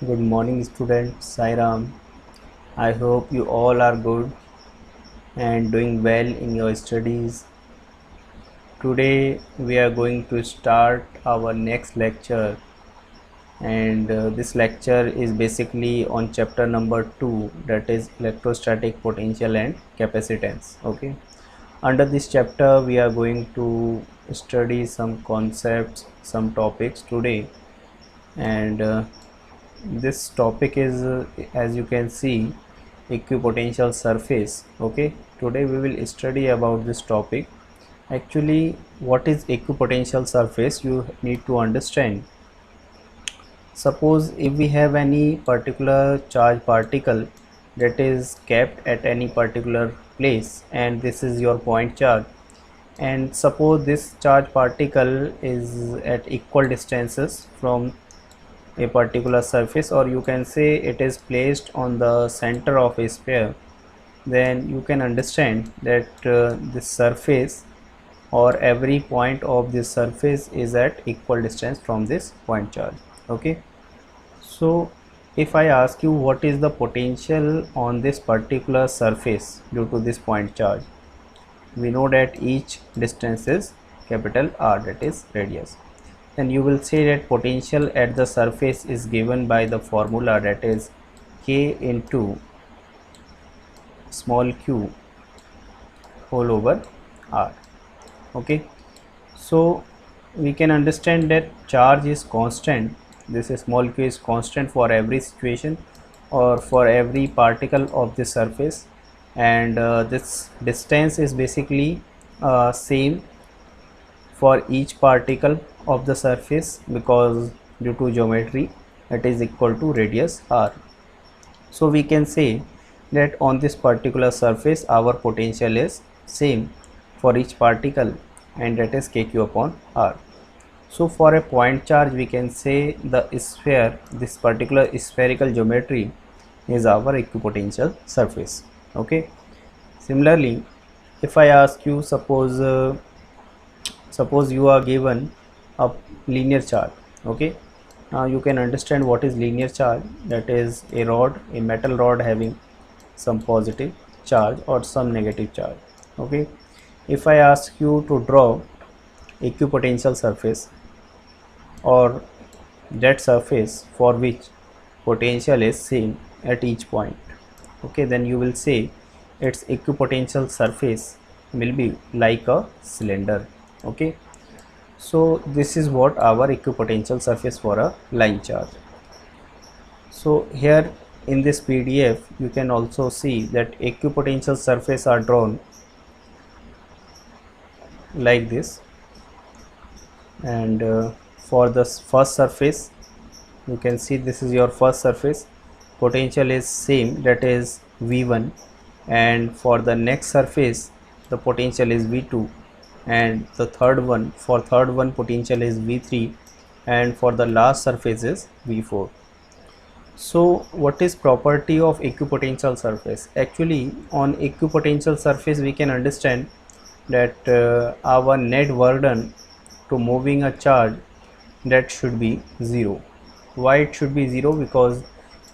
Good morning, students. Sairam. I hope you all are good and doing well in your studies. Today, we are going to start our next lecture, and this lecture is basically on chapter number 2, that is electrostatic potential and capacitance. Okay, under this chapter, we are going to study some concepts, some topics today, and this topic is as you can see, equipotential surface. Okay, today we will study about this topic. Actually, what is equipotential surface? You need to understand. Suppose if we have any particular charge particle that is kept at any particular place, and this is your point charge, and suppose this charge particle is at equal distances from a particular surface, or you can say it is placed on the center of a sphere, then you can understand that this surface or every point of this surface is at equal distance from this point charge. Okay, so if I ask you what is the potential on this particular surface due to this point charge, we know that each distance is capital R, that is radius. Then you will say that potential at the surface is given by the formula, that is K into small q whole over R. Okay, so we can understand that charge is constant. This small q is constant for every situation or for every particle of the surface, and this distance is basically same for each particle of the surface, because due to geometry it is equal to radius R. So we can say that on this particular surface our potential is same for each particle, and that is kq upon R. So for a point charge we can say the sphere, this particular spherical geometry is our equipotential surface. Okay, similarly if I ask you, suppose you are given a linear charge. Okay, now you can understand what is linear charge. That is a rod, a metal rod having some positive charge or some negative charge. Okay, if I ask you to draw equipotential surface, or that surface for which potential is same at each point, okay, then you will say its equipotential surface will be like a cylinder. Okay, so this is what our equipotential surface for a line charge. So here in this PDF you can also see that equipotential surface are drawn like this, and for the first surface you can see this is your first surface, potential is same, that is V1, and for the next surface the potential is V2, and the third one potential is V3, and for the last surface is V4. So what is property of equipotential surface? Actually on equipotential surface we can understand that our net burden to moving a charge, that should be 0. Why it should be 0? Because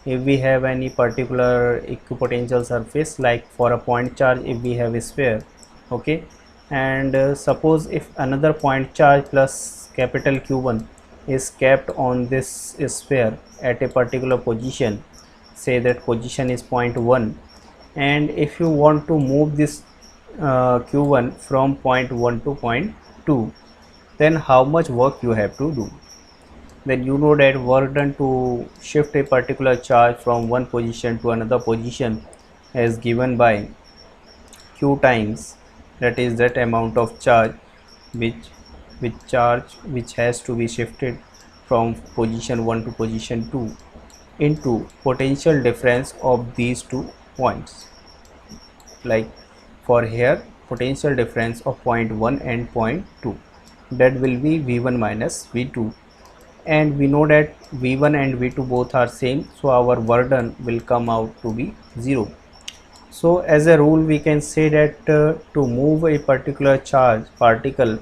if we have any particular equipotential surface, like for a point charge if we have a sphere, okay, and suppose if another point charge plus capital Q1 is kept on this sphere at a particular position, say that position is point 1, and if you want to move this Q1 from point 1 to point 2, then how much work you have to do? Then you know that work done to shift a particular charge from one position to another position is given by q times, that is that amount of charge which has to be shifted from position 1 to position 2 into potential difference of these 2 points. Like for here potential difference of point 1 and point 2, that will be V1 minus V2, and we know that V1 and V2 both are same, so our work done will come out to be 0. So as a rule we can say that to move a particular charge particle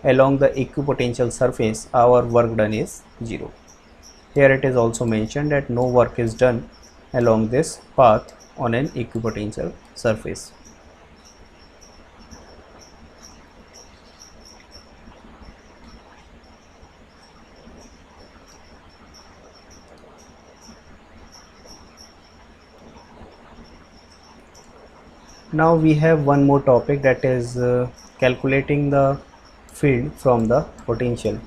along the equipotential surface, our work done is 0. Here it is also mentioned that no work is done along this path on an equipotential surface. Now we have one more topic, that is calculating the field from the potential.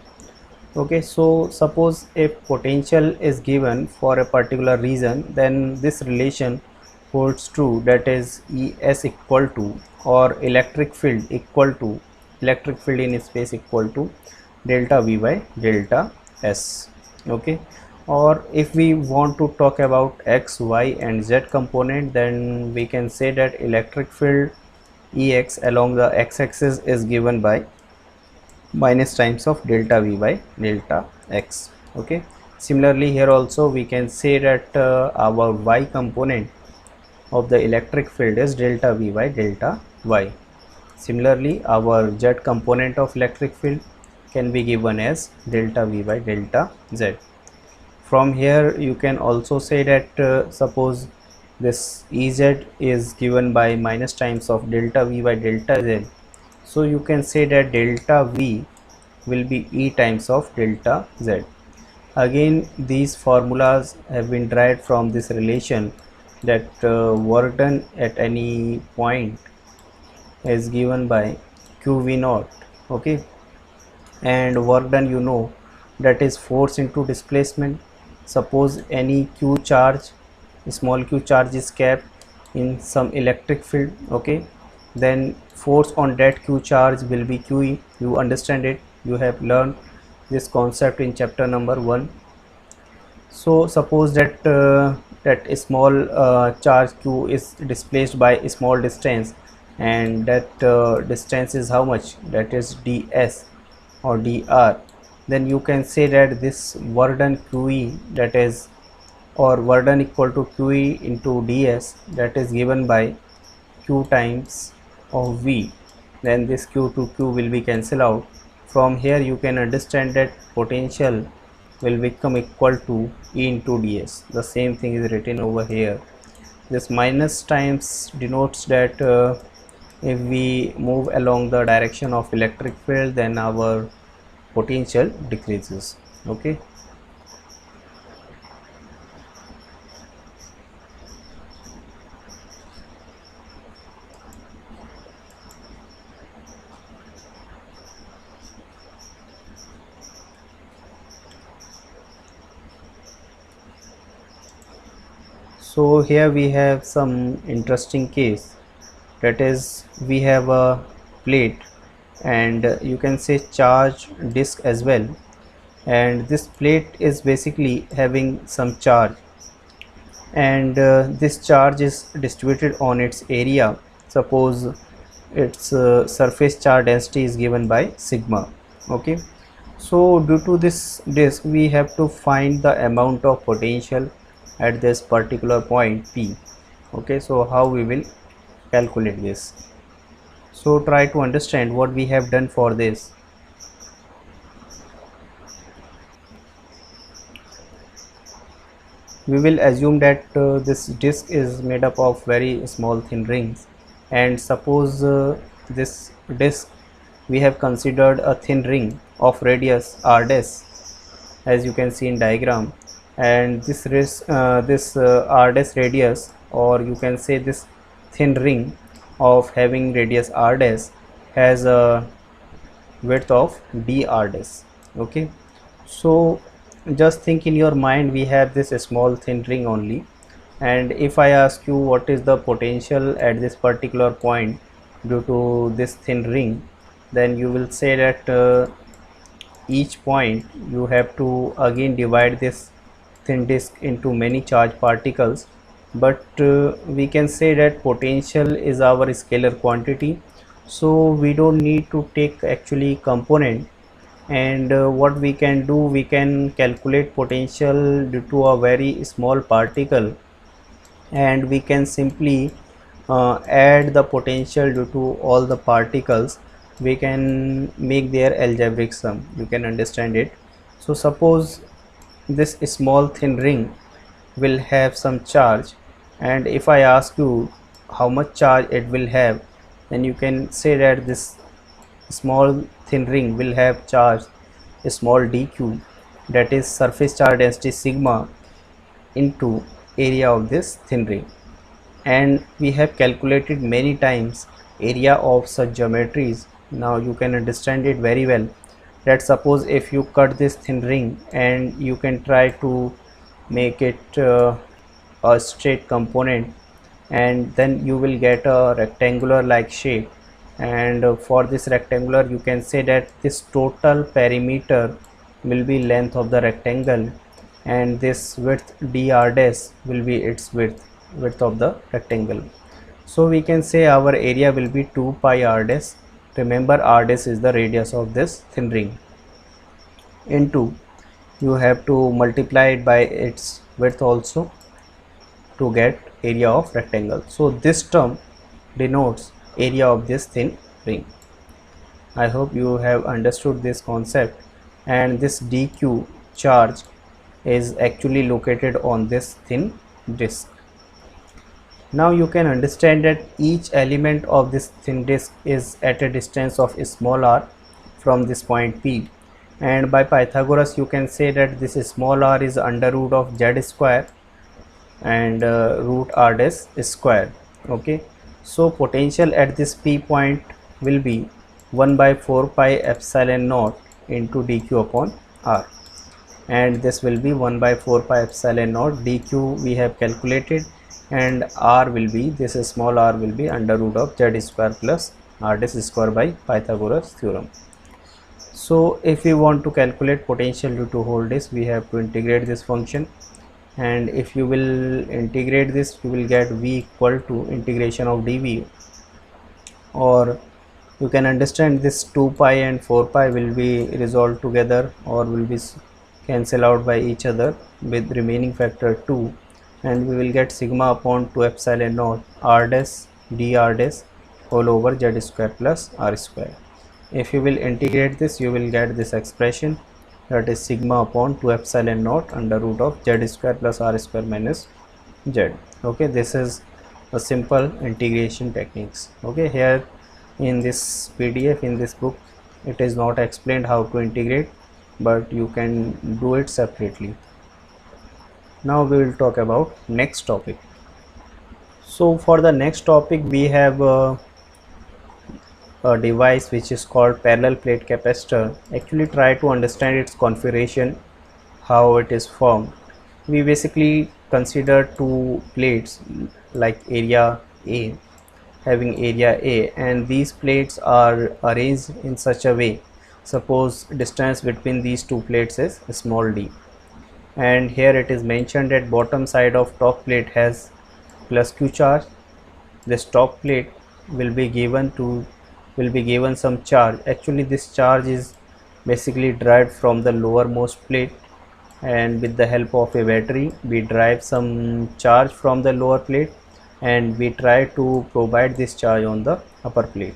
Okay, so suppose if potential is given for a particular region, then this relation holds true, that is Es equal to, or electric field equal to, electric field in space equal to delta V by delta S. Okay, or if we want to talk about X, Y and Z component, then we can say that electric field Ex along the x-axis is given by minus times of delta V by delta X. Okay, similarly here also we can say that our Y component of the electric field is delta V by delta Y. Similarly, our Z component of electric field can be given as delta V by delta Z. From here you can also say that suppose this Ez is given by minus times of delta V by delta Z, so you can say that delta V will be E times of delta Z. Again, these formulas have been derived from this relation, that work done at any point is given by QV naught. Okay, and work done, you know, that is force into displacement. Suppose any q charge, small q charge is kept in some electric field. Okay, then force on that q charge will be QE. You understand it, you have learned this concept in chapter number 1. So suppose that that a small charge q is displaced by a small distance, and that distance is how much, that is ds or dr, then you can say that this work done QE, that is, or work done equal to QE into ds, that is given by q times of V. Then this q to q will be cancelled out. From here you can understand that potential will become equal to E into ds. The same thing is written over here. This minus times denotes that if we move along the direction of electric field, then our potential decreases. Okay, so here we have some interesting case, that is we have a plate and you can say charge disk as well, and this plate is basically having some charge, and this charge is distributed on its area. Suppose its surface charge density is given by sigma. Okay, so due to this disk we have to find the amount of potential at this particular point P. Okay, so how we will calculate this? So try to understand what we have done for this. We will assume that this disk is made up of very small thin rings, and suppose this disk we have considered a thin ring of radius r dash, as you can see in diagram, and this r dash radius, or you can say this thin ring of having radius r dash has a width of dr dash. Okay, so just think in your mind, we have this small thin ring only, and if I ask you what is the potential at this particular point due to this thin ring, then you will say that each point you have to again divide this thin disk into many charged particles, but we can say that potential is our scalar quantity, so we don't need to take actually component, and what we can do, we can calculate potential due to a very small particle, and we can simply add the potential due to all the particles. We can make their algebraic sum, you can understand it. So suppose this small thin ring will have some charge, and if I ask you how much charge it will have, then you can say that this small thin ring will have charge small dq, that is surface charge density sigma into area of this thin ring. And we have calculated many times area of such geometries. Now you can understand it very well. Let's suppose if you cut this thin ring and you can try to make it a straight component, and then you will get a rectangular like shape. And for this rectangular, you can say that this total perimeter will be length of the rectangle, and this width dr dash will be its width of the rectangle. So we can say our area will be 2 pi r dash. Remember, r dash is the radius of this thin ring, into you have to multiply it by its width also to get area of rectangle. So this term denotes area of this thin ring. I hope you have understood this concept. And this dq charge is actually located on this thin disk. Now you can understand that each element of this thin disk is at a distance of small r from this point P, and by Pythagoras you can say that this small r is under root of z square and root r dash square. Okay, so potential at this P point will be 1 by 4 pi epsilon naught into dq upon r, and this will be 1 by 4 pi epsilon naught. dq we have calculated, and r will be, this small r will be under root of z square plus r dash square by Pythagoras theorem. So if we want to calculate potential due to whole disk, we have to integrate this function, and if you will integrate this, you will get v equal to integration of dv, or you can understand this 2 pi and 4 pi will be resolved together or will be cancel out by each other with remaining factor 2, and we will get sigma upon 2 epsilon naught r dash dr dash whole over z square plus r square. If you will integrate this, you will get this expression, that is sigma upon 2 epsilon naught under root of z square plus r square minus z. Okay, this is a simple integration techniques. Okay, here in this PDF, in this book, it is not explained how to integrate, but you can do it separately. Now we will talk about next topic. So for the next topic, we have a device which is called parallel plate capacitor. Actually try to understand its configuration, how it is formed. We basically consider two plates like area A, having area A, and these plates are arranged in such a way, suppose distance between these two plates is small d, and here it is mentioned that bottom side of top plate has plus q charge. This top plate will be given some charge. Actually this charge is basically derived from the lowermost plate, and with the help of a battery we derive some charge from the lower plate, and we try to provide this charge on the upper plate.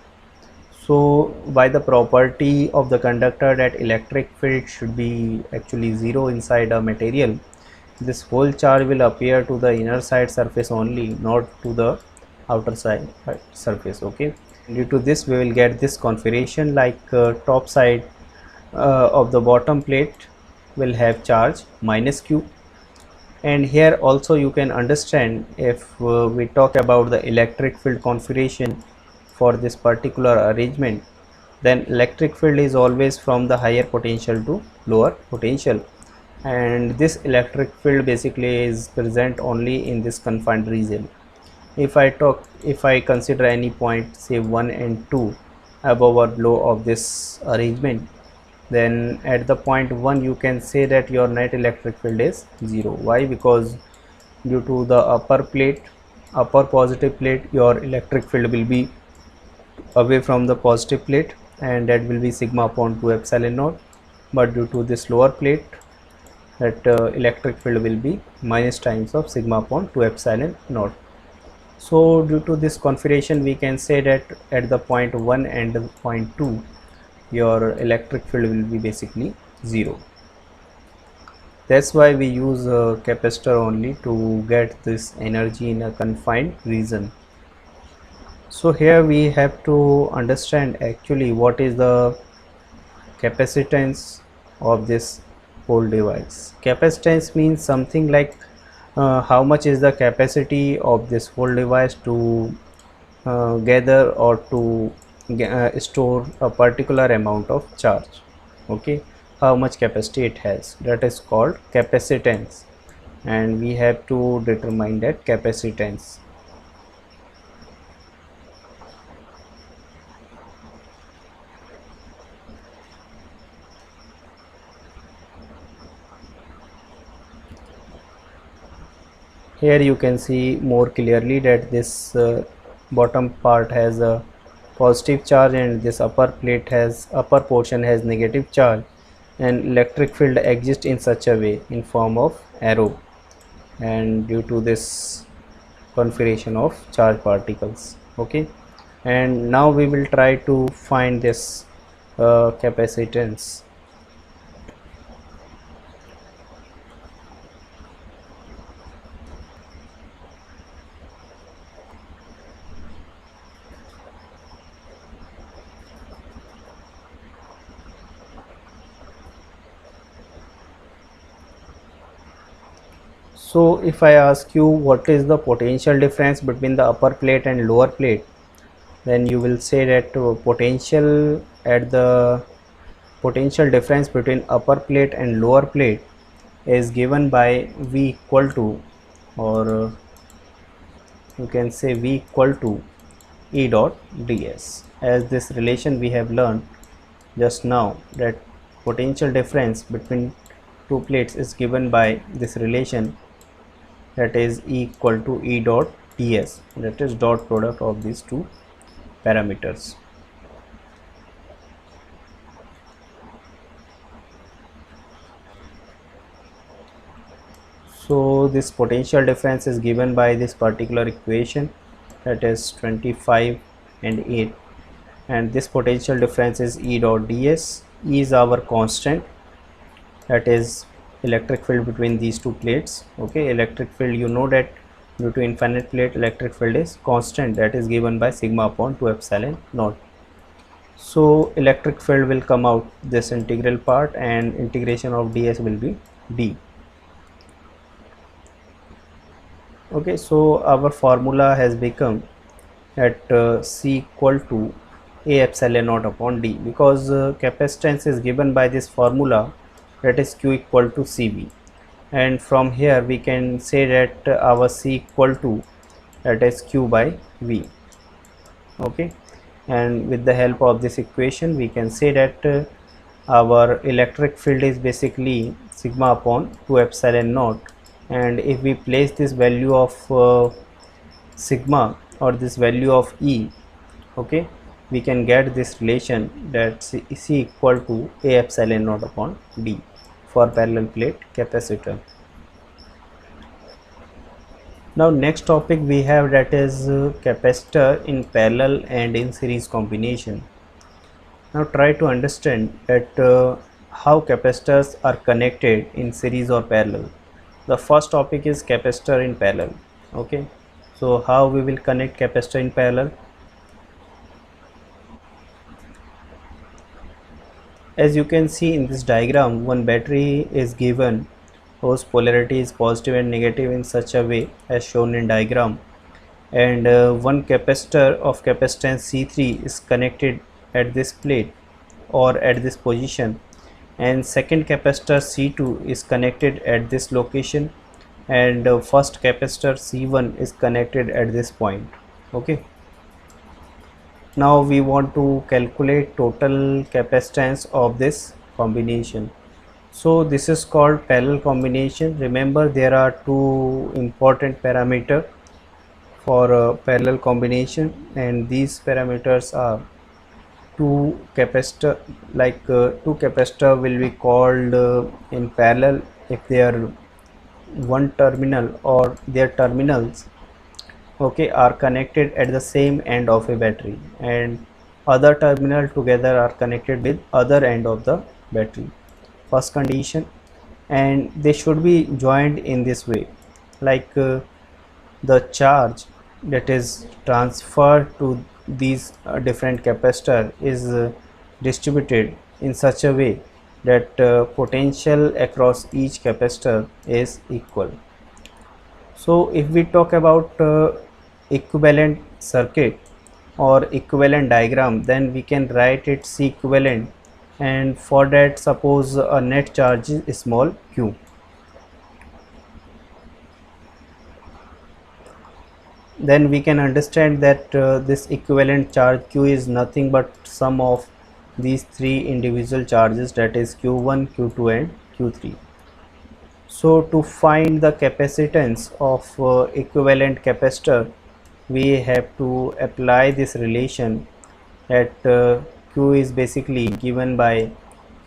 So by the property of the conductor that electric field should be actually zero inside a material, this whole charge will appear to the inner side surface only, not to the outer side surface. Okay, due to this we will get this configuration like top side of the bottom plate will have charge minus q. And here also you can understand, if we talk about the electric field configuration for this particular arrangement, then electric field is always from the higher potential to lower potential, and this electric field basically is present only in this confined region. If I consider any point, say 1 and 2 above or below of this arrangement, then at the point 1 you can say that your net electric field is 0. Why? Because due to the upper positive plate, your electric field will be away from the positive plate, and that will be sigma upon 2 epsilon naught. But due to this lower plate, that electric field will be minus times of sigma upon 2 epsilon naught. So due to this configuration, we can say that at the point 1 and point 2, your electric field will be basically 0. That's why we use a capacitor only to get this energy in a confined region. So here we have to understand actually what is the capacitance of this whole device. Capacitance means something like how much is the capacity of this whole device to gather or to store a particular amount of charge. Okay, how much capacity it has, that is called capacitance, and we have to determine that capacitance. Here you can see more clearly that this bottom part has a positive charge and this upper portion has negative charge, and electric field exists in such a way in form of arrow, and due to this configuration of charge particles. Okay, and now we will try to find this capacitance. So if I ask you what is the potential difference between the upper plate and lower plate, then you will say that potential difference between upper plate and lower plate is given by V equal to, or you can say V equal to E dot ds, as this relation we have learned just now, that potential difference between two plates is given by this relation, that is E equal to E dot ds, that is dot product of these two parameters. So this potential difference is given by this particular equation, that is 25 and 8, and this potential difference is E dot ds. E is our constant, that is electric field between these two plates. Okay, electric field, you know that due to infinite plate electric field is constant, that is given by sigma upon 2 epsilon naught. So electric field will come out this integral part, and integration of ds will be d. Okay, so our formula has become at C equal to A epsilon naught upon D, because capacitance is given by this formula, that is Q equal to CV, and from here we can say that our C equal to, that is Q by V. Okay, and with the help of this equation we can say that our electric field is basically sigma upon 2 epsilon naught, and if we place this value of sigma or this value of E, okay, we can get this relation, that C equal to A epsilon naught upon D for parallel plate capacitor. Now next topic we have, that is capacitor in parallel and in series combination. Now try to understand that how capacitors are connected in series or parallel. The first topic is capacitor in parallel. Okay, so how we will connect capacitor in parallel? As you can see in this diagram, one battery is given whose polarity is positive and negative in such a way as shown in diagram, and one capacitor of capacitance C3 is connected at this plate or at this position, and second capacitor C2 is connected at this location, and first capacitor C1 is connected at this point. Okay, now we want to calculate total capacitance of this combination. So this is called parallel combination. Remember, there are two important parameters for parallel combination, and these parameters are two capacitor, two capacitor will be called in parallel if they are one terminal or their terminals, okay, are connected at the same end of a battery, and other terminal together are connected with other end of the battery. First condition. and they should be joined in this way, like the charge that is transferred to these different capacitor is distributed in such a way that potential across each capacitor is equal. So if we talk about equivalent circuit or equivalent diagram, then we can write it C equivalent, and for that suppose a net charge is small q. Then we can understand that this equivalent charge q is nothing but sum of these three individual charges, that is q1, q2 and q3. So to find the capacitance of equivalent capacitor, we have to apply this relation that q is basically given by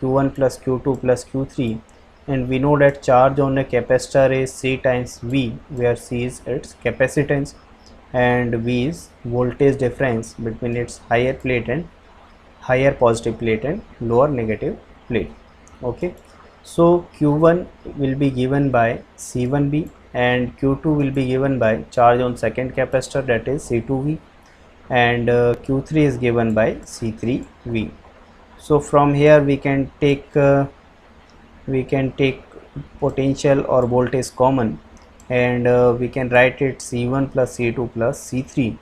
q1 plus q2 plus q3, and we know that charge on a capacitor is C times V, where C is its capacitance and V is voltage difference between its higher plate and higher positive plate and lower negative plate. Okay, so q1 will be given by C1V and q2 will be given by charge on second capacitor, that is C2V, and q3 is given by C3V. So from here we can take potential or voltage common, and we can write it C1 plus C2 plus C3,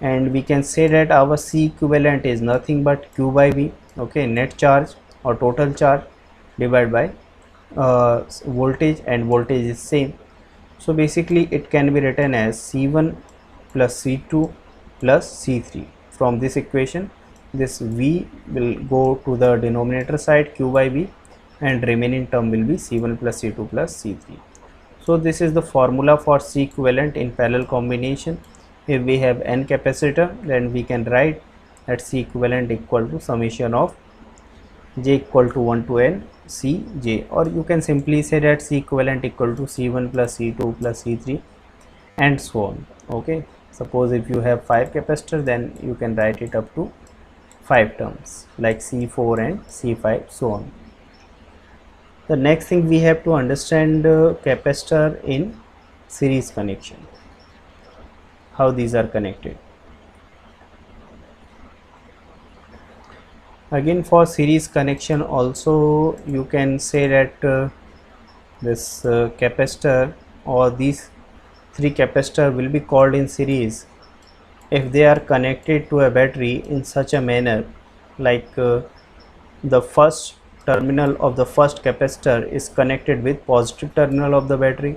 and we can say that our C equivalent is nothing but q by V. Okay, net charge or total charge divided by voltage, and voltage is same. So basically it can be written as C1 plus C2 plus C3. From this equation, this V will go to the denominator side, q by V, and remaining term will be C1 plus C2 plus C3. So this is the formula for C equivalent in parallel combination. If we have n capacitor, then we can write that C equivalent equal to summation of j equal to 1 to n C j, or you can simply say that C equivalent equal to C1 plus C2 plus C3 and so on. Okay, suppose if you have 5 capacitor, then you can write it up to 5 terms like C4 and C5, so on. The next thing we have to understand capacitor in series connection, how these are connected. Again, for series connection also you can say that this capacitor or these three capacitor will be called in series if they are connected to a battery in such a manner, like the first terminal of the first capacitor is connected with positive terminal of the battery,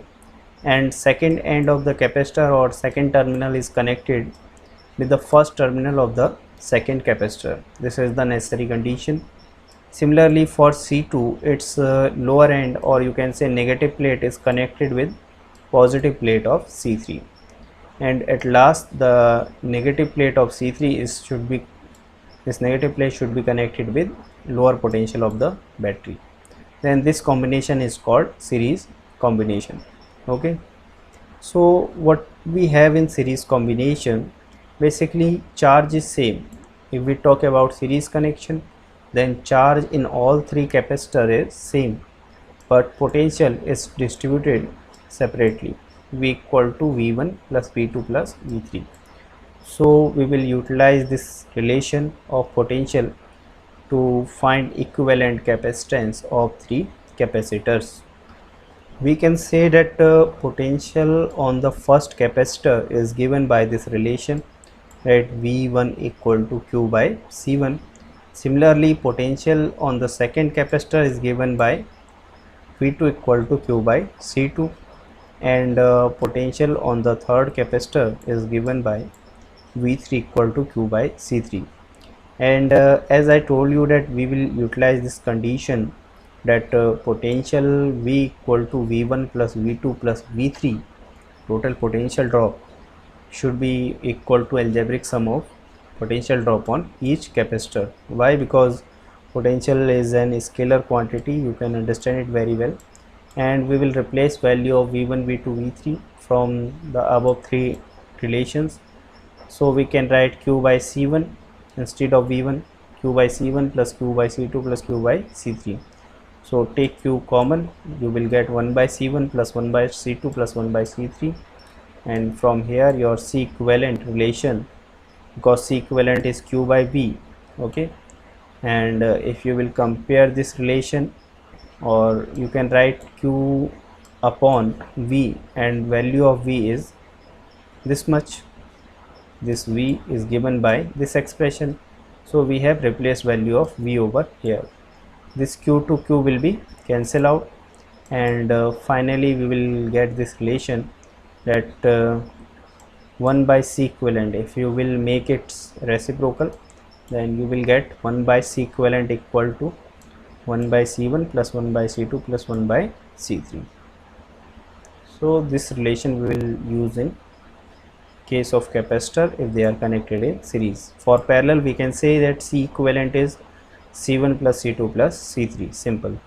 and second end of the capacitor or second terminal is connected with the first terminal of the second capacitor. This is the necessary condition. Similarly for C2, its lower end or you can say negative plate is connected with positive plate of C3, and at last the negative plate of C3 this negative plate should be connected with lower potential of the battery. Then this combination is called series combination. Okay, so what we have in series combination, basically charge is same. If we talk about series connection, then charge in all three capacitor is same, but potential is distributed separately. V equal to V1 plus V2 plus V3. So we will utilize this relation of potential to find equivalent capacitance of three capacitors. We can say that potential on the first capacitor is given by this relation, that V1 equal to Q by C1. Similarly, potential on the second capacitor is given by V2 equal to Q by C2, and potential on the third capacitor is given by V3 equal to Q by C3. And as I told you that we will utilize this condition that potential V equal to V1 plus V2 plus V3, total potential drop, should be equal to algebraic sum of potential drop on each capacitor. Why? Because potential is an scalar quantity, you can understand it very well, and we will replace value of V1, V2, V3 from the above three relations. So we can write Q by C1 instead of V1, Q by C1 plus Q by C2 plus Q by C3. So take Q common, you will get 1 by C1 plus 1 by C2 plus 1 by C3, and from here your C equivalent relation, because C equivalent is Q by V, okay. And if you will compare this relation, or you can write Q upon V, and value of V is this much. This V is given by this expression, so we have replaced value of V over here. This Q to Q will be cancel out, and finally we will get this relation that 1 by C equivalent, if you will make its reciprocal, then you will get 1 by C equivalent equal to 1 by C1 plus 1 by C2 plus 1 by C3. So this relation we will use in case of capacitor if they are connected in series. For parallel, we can say that C equivalent is C1 plus C2 plus C3, simple.